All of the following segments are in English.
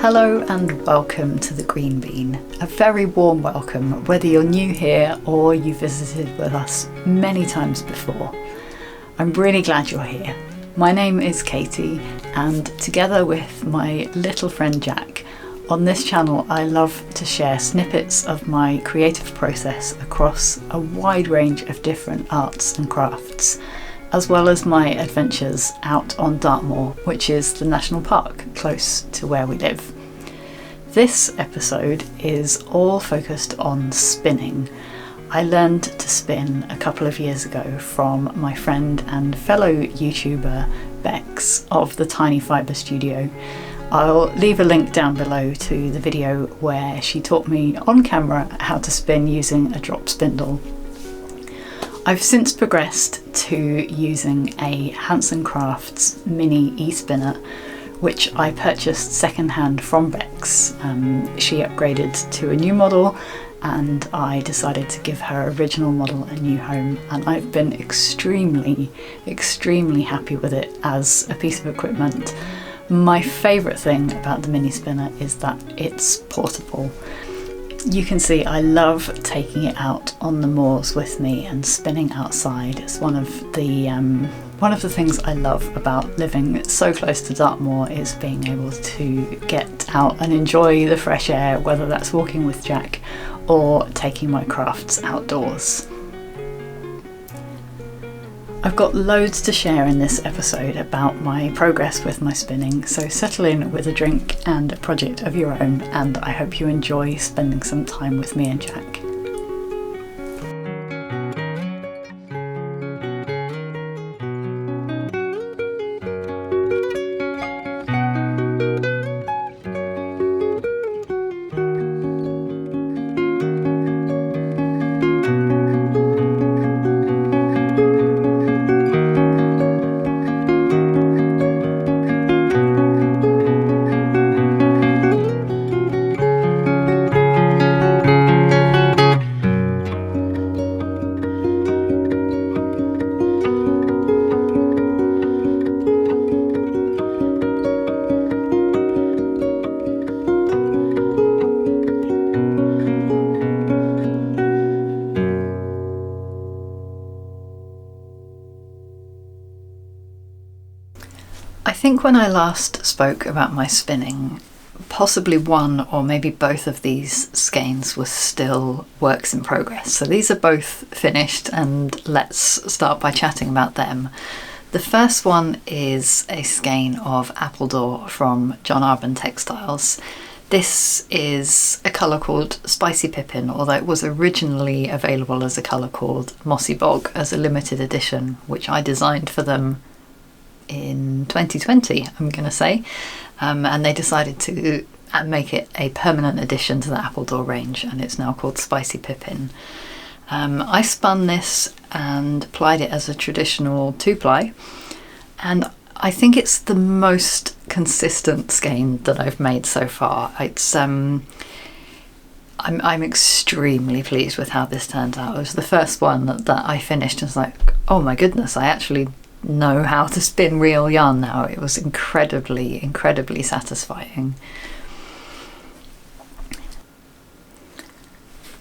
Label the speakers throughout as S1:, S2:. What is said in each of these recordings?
S1: Hello and welcome to the Green Bean. A very warm welcome whether you're new here or you visited with us many times before. I'm really glad you're here. My name is Katie and together with my little friend Jack, on this channel I love to share snippets of my creative process across a wide range of different arts and crafts, as well as my adventures out on Dartmoor, which is the national park close to where we live. This episode is all focused on spinning. I learned to spin a couple of years ago from my friend and fellow YouTuber Becks of the Tiny Fibre Studio. I'll leave a link down below to the video where she taught me on camera how to spin using a drop spindle. I've since progressed to using a HansenCrafts mini e-spinner, which I purchased secondhand from Becks. She upgraded to a new model and I decided to give her original model a new home, and I've been extremely happy with it as a piece of equipment. My favourite thing about the mini spinner is that it's portable. You can see I love taking it out on the moors with me and spinning outside. It's one of the things I love about living so close to Dartmoor, is being able to get out and enjoy the fresh air, whether that's walking with Jack or taking my crafts outdoors. I've got loads to share in this episode about my progress with my spinning, so settle in with a drink and a project of your own, and I hope you enjoy spending some time with me and Jack. I think when I last spoke about my spinning, possibly one or maybe both of these skeins were still works in progress. So these are both finished and let's start by chatting about them. The first one is a skein of Appledore from John Arbon Textiles. This is a colour called Spicy Pippin, although it was originally available as a colour called Mossy Bog as a limited edition, which I designed for them in 2020, I'm going to say, and they decided to make it a permanent addition to the Appledore range, and it's now called Spicy Pippin. I spun this and plied it as a traditional 2-ply, and I think it's the most consistent skein that I've made so far. It's I'm extremely pleased with how this turns out. It was the first one that I finished and was like, oh my goodness, I actually know how to spin real yarn now. It was incredibly satisfying.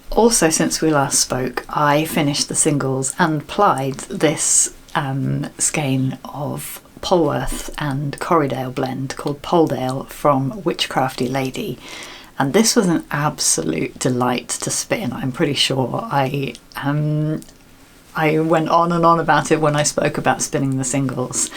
S1: Also, since we last spoke, I finished the singles and plied this skein of Polworth and Corriedale blend called Poldale from WitchCraftyLady, and this was an absolute delight to spin. I'm pretty sure I went on and on about it when I spoke about spinning the singles.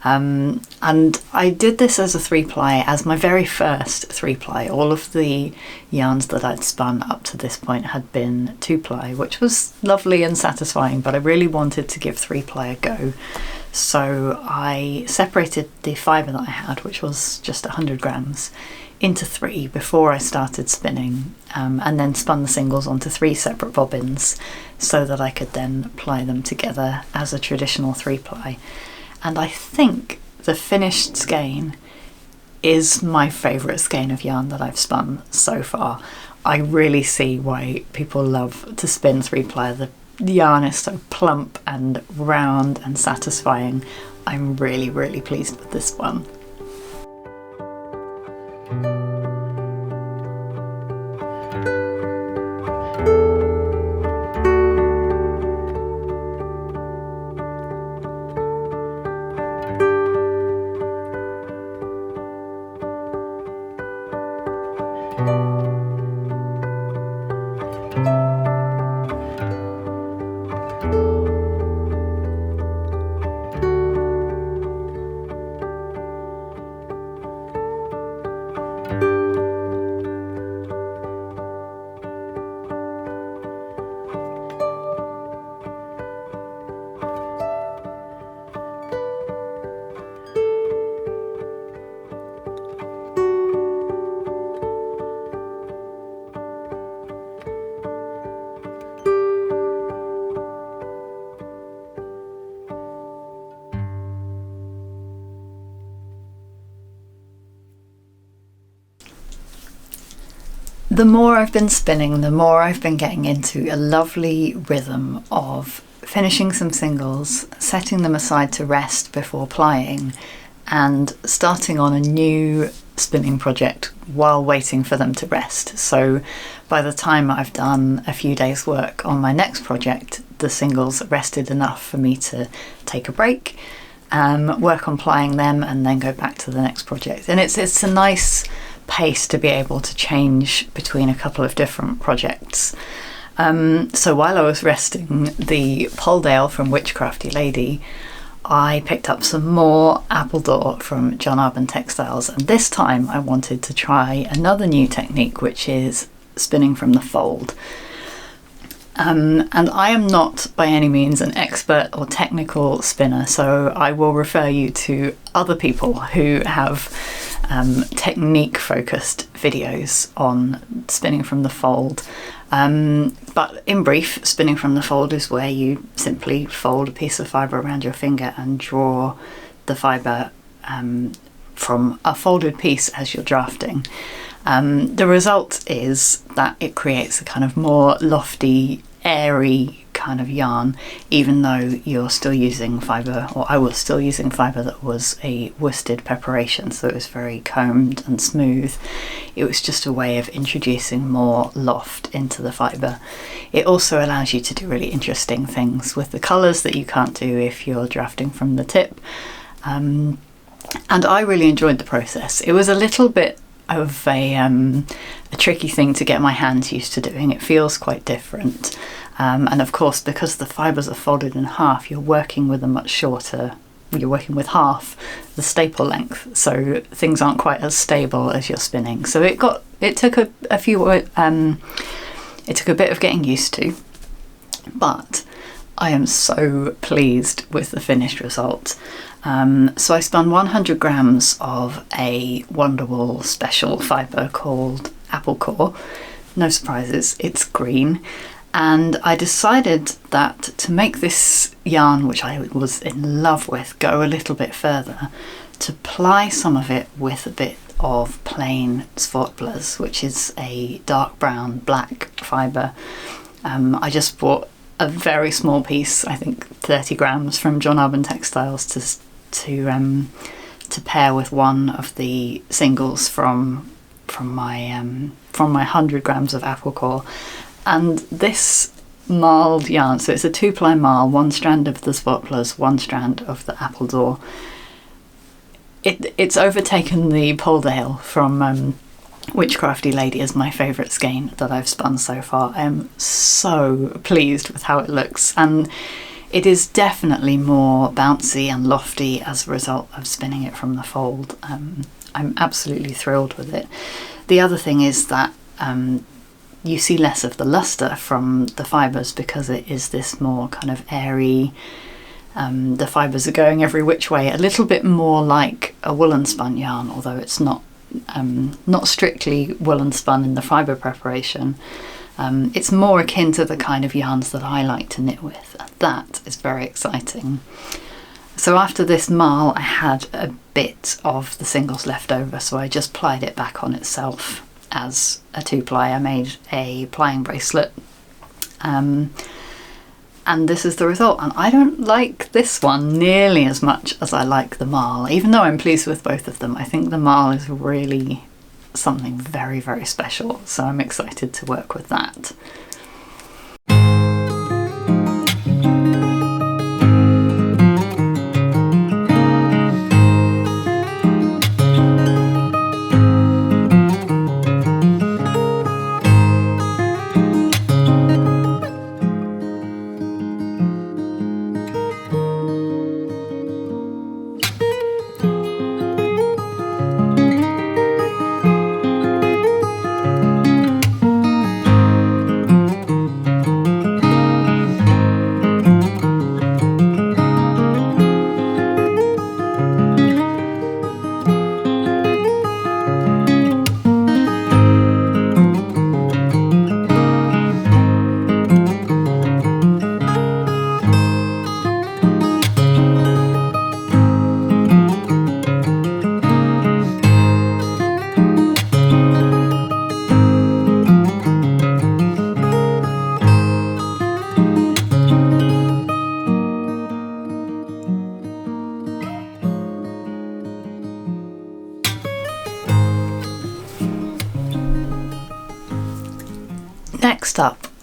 S1: And I did this as a 3-ply, as my very first 3-ply. All of the yarns that I'd spun up to this point had been 2-ply, which was lovely and satisfying, but I really wanted to give 3-ply a go. So I separated the fibre that I had, which was just 100 grams, into 3 before I started spinning, and then spun the singles onto 3 separate bobbins so that I could then ply them together as a traditional 3-ply. And I think the finished skein is my favourite skein of yarn that I've spun so far. I really see why people love to spin 3-ply. The yarn is so plump and round and satisfying. I'm really pleased with this one. The more I've been spinning, the more I've been getting into a lovely rhythm of finishing some singles, setting them aside to rest before plying, and starting on a new spinning project while waiting for them to rest. So by the time I've done a few days work on my next project, the singles are rested enough for me to take a break, work on plying them, and then go back to the next project. And it's a nice pace to be able to change between a couple of different projects. So while I was resting the Poldale from WitchCraftyLady, I picked up some more Appledore from John Arbon Textiles, and this time I wanted to try another new technique, which is spinning from the fold. And I am not by any means an expert or technical spinner, so I will refer you to other people who have technique focused videos on spinning from the fold. But in brief, spinning from the fold is where you simply fold a piece of fibre around your finger and draw the fibre from a folded piece as you're drafting. The result is that it creates a kind of more lofty, airy kind of yarn, even though you're still using fibre, or I was still using fibre that was a worsted preparation, so it was very combed and smooth. It was just a way of introducing more loft into the fibre. It also allows you to do really interesting things with the colours that you can't do if you're drafting from the tip. And I really enjoyed the process. It was a little bit of a tricky thing to get my hands used to doing. It feels quite different. And of course, because the fibres are folded in half, you're working with you're working with half the staple length, so things aren't quite as stable as you're spinning. So it took a bit of getting used to, but I am so pleased with the finished result. So I spun 100 grams of a Wonderwool special fibre called Applecorp. No surprises, it's green. And I decided that to make this yarn, which I was in love with, go a little bit further, to ply some of it with a bit of plain Zwartbles, which is a dark brown black fibre. I just bought a very small piece, I think 30 grams, from John Arbon Textiles to pair with one of the singles from my 100 grams of Applecorp. And this marled yarn, so it's a 2-ply marl, one strand of the Zwartbles, one strand of the Appledore. It's overtaken the Poldale from WitchCraftyLady as my favourite skein that I've spun so far. I am so pleased with how it looks, and it is definitely more bouncy and lofty as a result of spinning it from the fold. I'm absolutely thrilled with it. The other thing is that you see less of the luster from the fibres because it is this more kind of airy, the fibres are going every which way, a little bit more like a woolen spun yarn, although it's not strictly woolen spun in the fibre preparation. It's more akin to the kind of yarns that I like to knit with, and that is very exciting. So after this marl, I had a bit of the singles left over, so I just plied it back on itself as a 2-ply. I made a plying bracelet, and this is the result. And I don't like this one nearly as much as I like the marl, even though I'm pleased with both of them. I think the marl is really something very, very special, so I'm excited to work with that.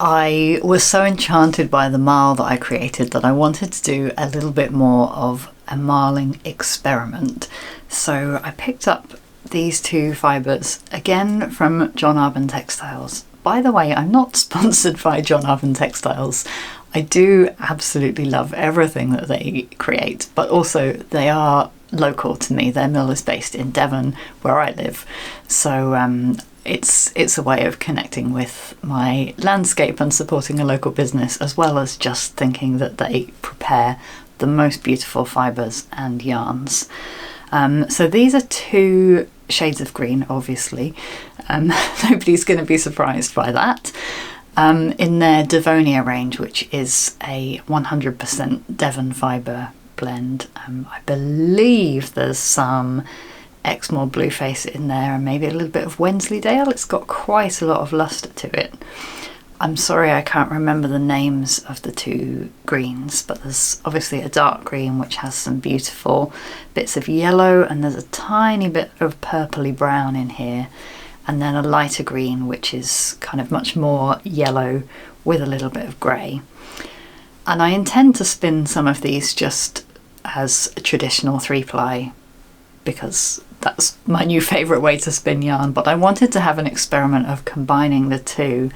S1: I was so enchanted by the marl that I created that I wanted to do a little bit more of a marling experiment. So I picked up these two fibres, again from John Arbon Textiles. By the way, I'm not sponsored by John Arbon Textiles. I do absolutely love everything that they create, but also they are local to me. Their mill is based in Devon, where I live. So it's a way of connecting with my landscape and supporting a local business, as well as just thinking that they prepare the most beautiful fibres and yarns. So these are two shades of green, obviously. Nobody's going to be surprised by that. In their Devonia range, which is a 100% Devon fibre blend. I believe there's some Exmoor Blueface in there and maybe a little bit of Wensleydale. It's got quite a lot of lustre to it. I'm sorry I can't remember the names of the two greens, but there's obviously a dark green which has some beautiful bits of yellow, and there's a tiny bit of purpley brown in here, and then a lighter green which is kind of much more yellow with a little bit of grey. And I intend to spin some of these just as a traditional 3-ply because that's my new favourite way to spin yarn, but I wanted to have an experiment of combining the two,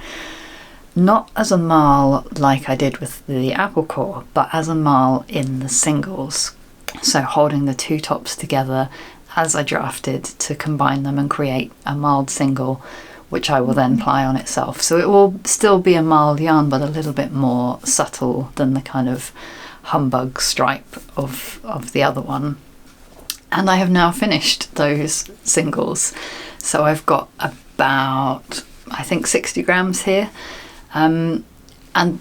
S1: not as a marl like I did with the Applecorp, but as a marl in the singles. So holding the two tops together as I drafted to combine them and create a marled single, which I will then ply on itself. So it will still be a marled yarn, but a little bit more subtle than the kind of humbug stripe of the other one. And I have now finished those singles. So I've got about, I think, 60 grams here. And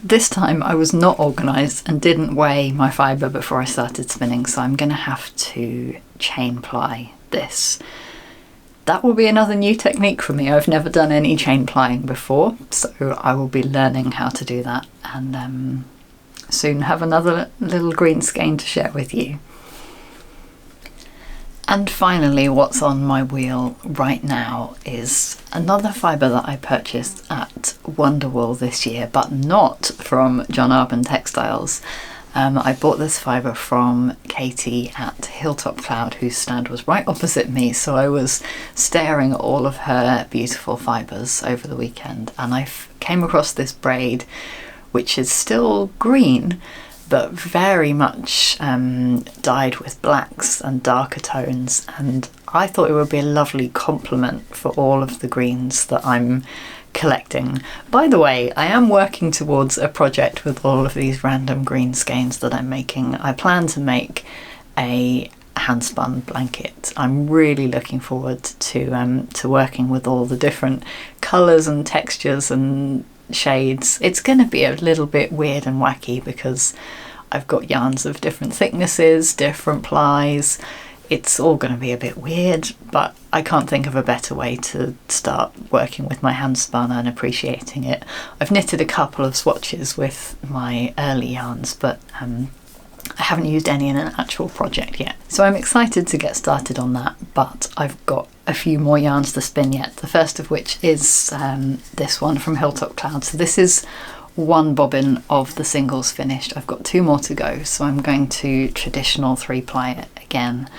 S1: this time I was not organised and didn't weigh my fibre before I started spinning, so I'm going to have to chain ply this. That will be another new technique for me. I've never done any chain plying before, so I will be learning how to do that, and soon have another little green skein to share with you. And finally, what's on my wheel right now is another fibre that I purchased at Wonderwool this year, but not from John Arbon Textiles. I bought this fibre from Katie at Hilltop Cloud, whose stand was right opposite me, so I was staring at all of her beautiful fibres over the weekend, and I came across this braid which is still green but very much dyed with blacks and darker tones, and I thought it would be a lovely complement for all of the greens that I'm collecting. By the way, I am working towards a project with all of these random green skeins that I'm making. I plan to make a handspun blanket. I'm really looking forward to working with all the different colours and textures and shades. It's going to be a little bit weird and wacky because I've got yarns of different thicknesses, different plies. It's all going to be a bit weird, but I can't think of a better way to start working with my handspun and appreciating it. I've knitted a couple of swatches with my early yarns, but I haven't used any in an actual project yet. So I'm excited to get started on that, but I've got a few more yarns to spin yet. The first of which is this one from Hilltop Cloud. So this is one bobbin of the singles finished. I've got 2 more to go, so I'm going to traditional 3-ply it again.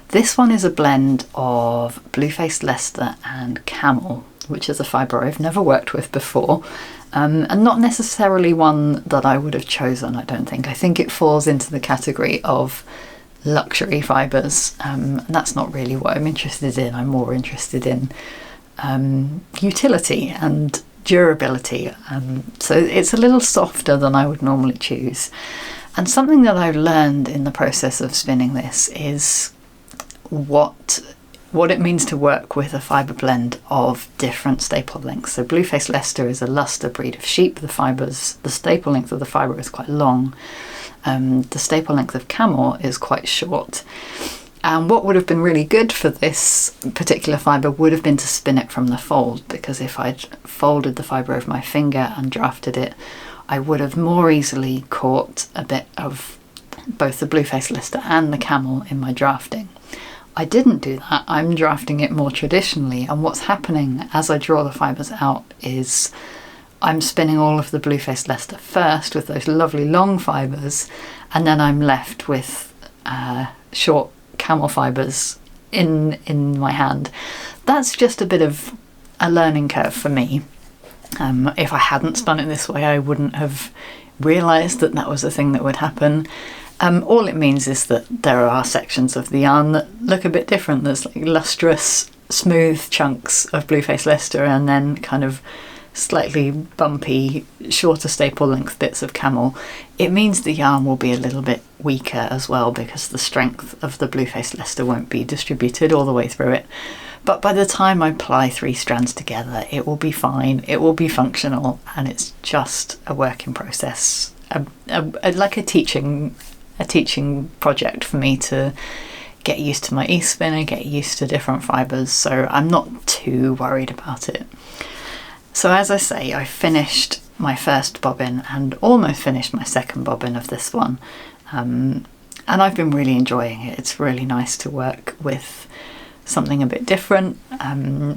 S1: This one is a blend of Bluefaced Leicester and Camel, which is a fibre I've never worked with before, and not necessarily one that I would have chosen, I don't think. I think it falls into the category of luxury fibres, and that's not really what I'm interested in. I'm more interested in utility and durability, so it's a little softer than I would normally choose. And something that I've learned in the process of spinning this is what it means to work with a fibre blend of different staple lengths. So Bluefaced Leicester is a lustre breed of sheep. The staple length of the fibre is quite long. The staple length of Camel is quite short. And what would have been really good for this particular fibre would have been to spin it from the fold, because if I'd folded the fibre over my finger and drafted it, I would have more easily caught a bit of both the Bluefaced Leicester and the Camel in my drafting. I didn't do that. I'm drafting it more traditionally, and what's happening as I draw the fibres out is I'm spinning all of the Bluefaced Leicester first with those lovely long fibres, and then I'm left with short camel fibres in my hand. That's just a bit of a learning curve for me. If I hadn't spun it this way, I wouldn't have realised that that was a thing that would happen. All it means is that there are sections of the yarn that look a bit different. There's like lustrous, smooth chunks of Bluefaced Leicester, and then kind of slightly bumpy, shorter staple length bits of camel. It means the yarn will be a little bit weaker as well, because the strength of the Bluefaced Leicester won't be distributed all the way through it. But by the time I ply 3 strands together, it will be fine, it will be functional, and it's just a work in process, like a teaching project for me to get used to my e-spinner, get used to different fibres, so I'm not too worried about it. So as I say, I finished my first bobbin and almost finished my second bobbin of this one, and I've been really enjoying it. It's really nice to work with something a bit different,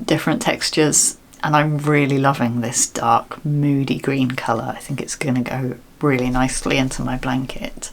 S1: different textures, and I'm really loving this dark moody green colour. I think it's going to go really nicely into my blanket.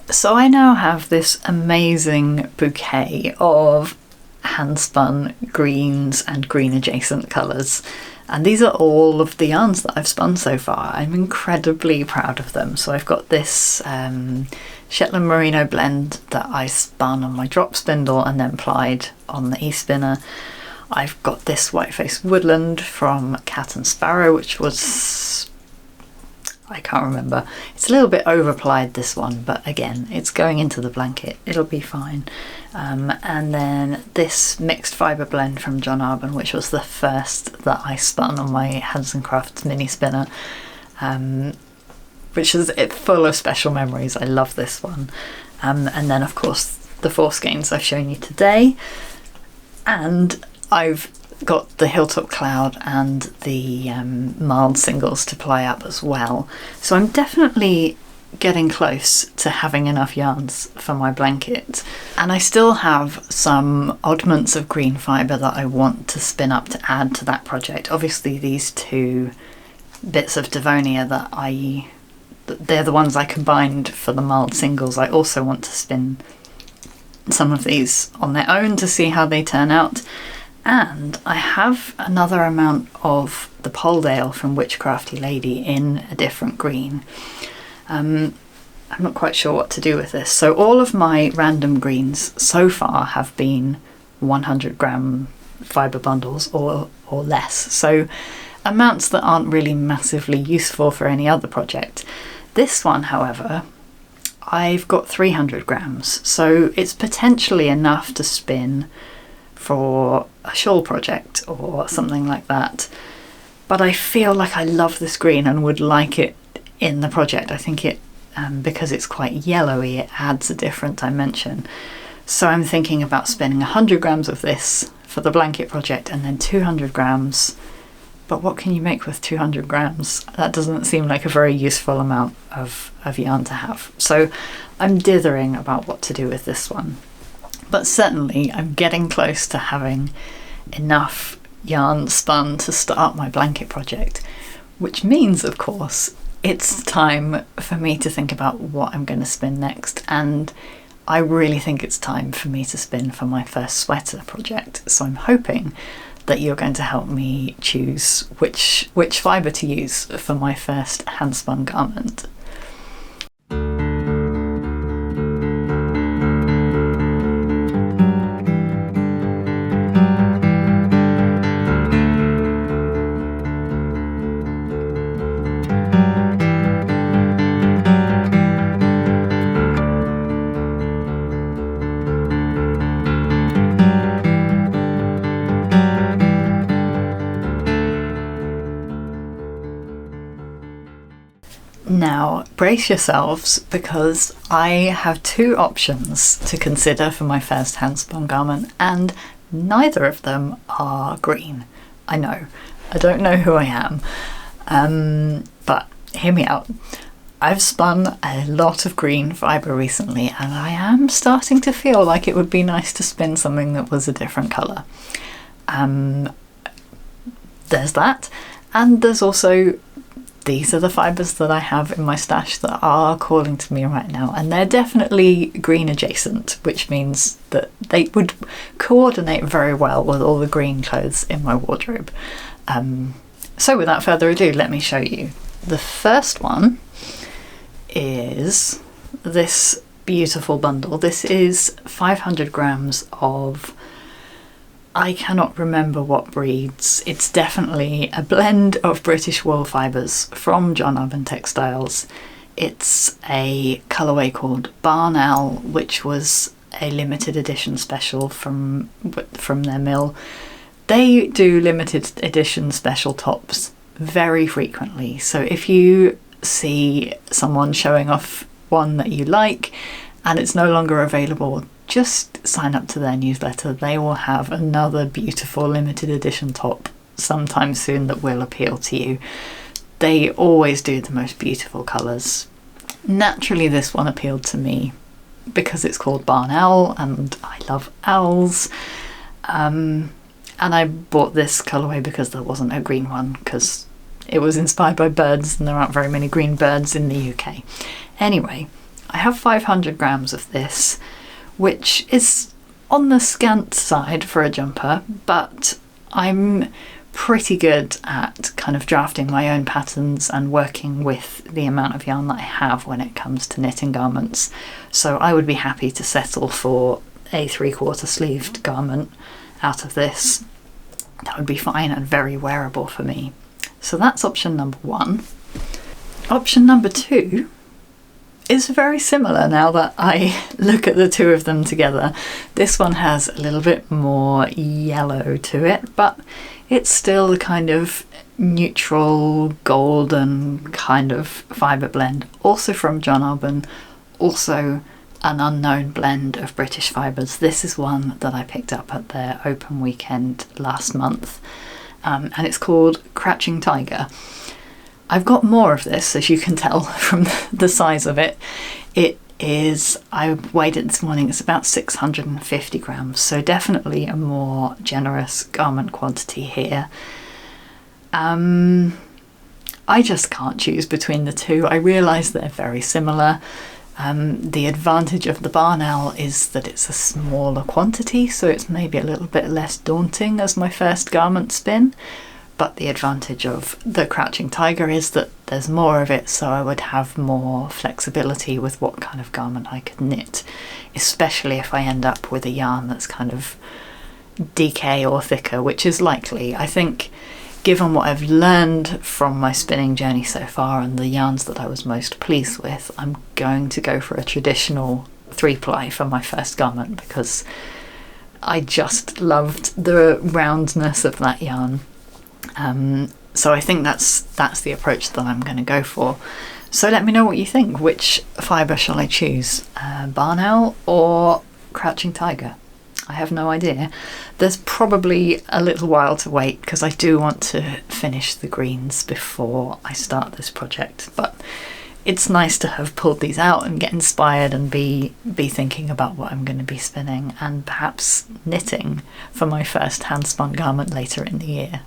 S1: So I now have this amazing bouquet of handspun greens and green adjacent colours, and these are all of the yarns that I've spun so far. I'm incredibly proud of them. So I've got this Shetland Merino blend that I spun on my drop spindle and then plied on the e-spinner. I've got this Whitefaced Woodland from Cat and Sparrow, which was, I can't remember. It's a little bit overplied, this one, but again, it's going into the blanket. It'll be fine. And then this mixed fibre blend from John Arbon, which was the first that I spun on my HansenCrafts mini spinner, which is full of special memories. I love this one. And then, of course, the 4 skeins I've shown you today. And I've got the Hilltop Cloud and the Marling singles to ply up as well. So I'm definitely getting close to having enough yarns for my blanket. And I still have some oddments of green fibre that I want to spin up to add to that project. Obviously these 2 bits of Devonia they're the ones I combined for the Marling singles. I also want to spin some of these on their own to see how they turn out. And I have another amount of the Poldale from WitchCraftyLady in a different green. I'm not quite sure what to do with this. So all of my random greens so far have been 100 gram fibre bundles or less. So amounts that aren't really massively useful for any other project. This one, however, I've got 300 grams. So it's potentially enough to spin for a shawl project or something like that. But I feel like I love this green and would like it in the project. I think it, because it's quite yellowy, it adds a different dimension. So I'm thinking about spinning 100 grams of this for the blanket project and then 200 grams but what can you make with 200 grams? That doesn't seem like a very useful amount of yarn to have. So I'm dithering about what to do with this one. But certainly I'm getting close to having enough yarn spun to start my blanket project, which means, of course, it's time for me to think about what I'm going to spin next. And I really think it's time for me to spin for my first sweater project. So I'm hoping that you're going to help me choose which fibre to use for my first handspun garment. Now, brace yourselves, because I have two options to consider for my first handspun garment, and neither of them are green. I know, I don't know who I am, but hear me out. I've spun a lot of green fibre recently, and I am starting to feel like it would be nice to spin something that was a different colour. There's that, and there's also these are the fibres that I have in my stash that are calling to me right now, and they're definitely green adjacent, which means that they would coordinate very well with all the green clothes in my wardrobe. So without further ado, let me show you. The first one is this beautiful bundle. This is 500 grams of, I cannot remember what breeds. It's definitely a blend of British wool fibres from John Arbon Textiles. It's a colourway called Barn Owl, which was a limited edition special from their mill. They do limited edition special tops very frequently. So if you see someone showing off one that you like and it's no longer available, just sign up to their newsletter. They will have another beautiful limited edition top sometime soon that will appeal to you. They always do the most beautiful colours. Naturally, this one appealed to me because it's called Barn Owl and I love owls. And I bought this colourway because there wasn't a green one, because it was inspired by birds and there aren't very many green birds in the UK. Anyway, I have 500 grams of this, which is on the scant side for a jumper, but I'm pretty good at kind of drafting my own patterns and working with the amount of yarn that I have when it comes to knitting garments. So I would be happy to settle for a 3/4 sleeved garment out of this. That would be fine and very wearable for me. So that's option number one. Option number two is very similar now that I look at the two of them together. This one has a little bit more yellow to it, but it's still a kind of neutral golden kind of fibre blend, also from John Arbon, also an unknown blend of British fibres. This is one that I picked up at their open weekend last month, and it's called Crouching Tiger. I've got more of this, as you can tell from the size of it. It is, I weighed it this morning, it's about 650 grams, so definitely a more generous garment quantity here. I just can't choose between the two. I realise they're very similar. The advantage of the Barn Owl is that it's a smaller quantity, so it's maybe a little bit less daunting as my first garment spin. But the advantage of the Crouching Tiger is that there's more of it, so I would have more flexibility with what kind of garment I could knit, especially if I end up with a yarn that's kind of DK or thicker, which is likely. I think, given what I've learned from my spinning journey so far and the yarns that I was most pleased with, I'm going to go for a traditional 3-ply for my first garment, because I just loved the roundness of that yarn. So I think that's the approach that I'm going to go for. So let me know what you think. Which fibre shall I choose? Barn Owl or Crouching Tiger? I have no idea. There's probably a little while to wait because I do want to finish the greens before I start this project, but it's nice to have pulled these out and get inspired and be thinking about what I'm going to be spinning and perhaps knitting for my first hand spun garment later in the year.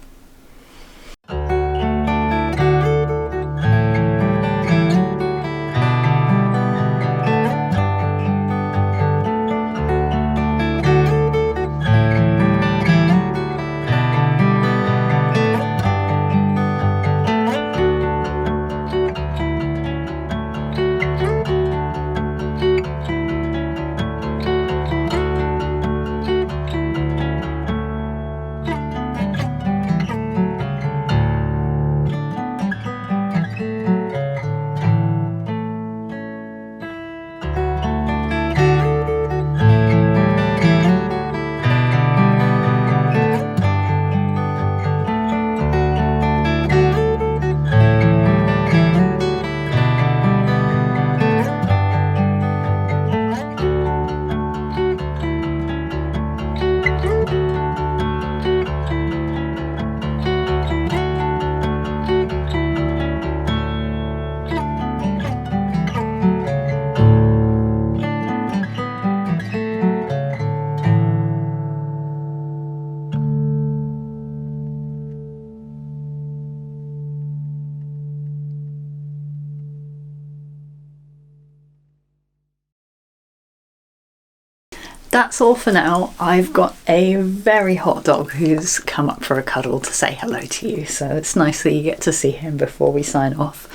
S1: That's all for now. I've got a very hot dog who's come up for a cuddle to say hello to you, so it's nice that you get to see him before we sign off.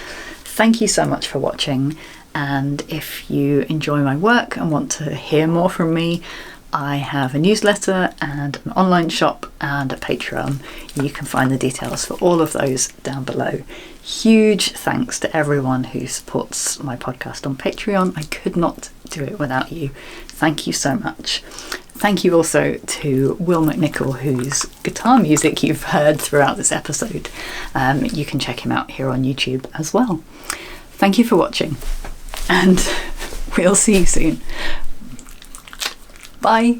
S1: Thank you so much for watching, and if you enjoy my work and want to hear more from me, I have a newsletter and an online shop and a Patreon. You can find the details for all of those down below. Huge thanks to everyone who supports my podcast on Patreon. I could not do it without you. Thank you so much. Thank you also to Will McNichol, whose guitar music you've heard throughout this episode. You can check him out here on YouTube as well. Thank you for watching, and we'll see you soon. Bye.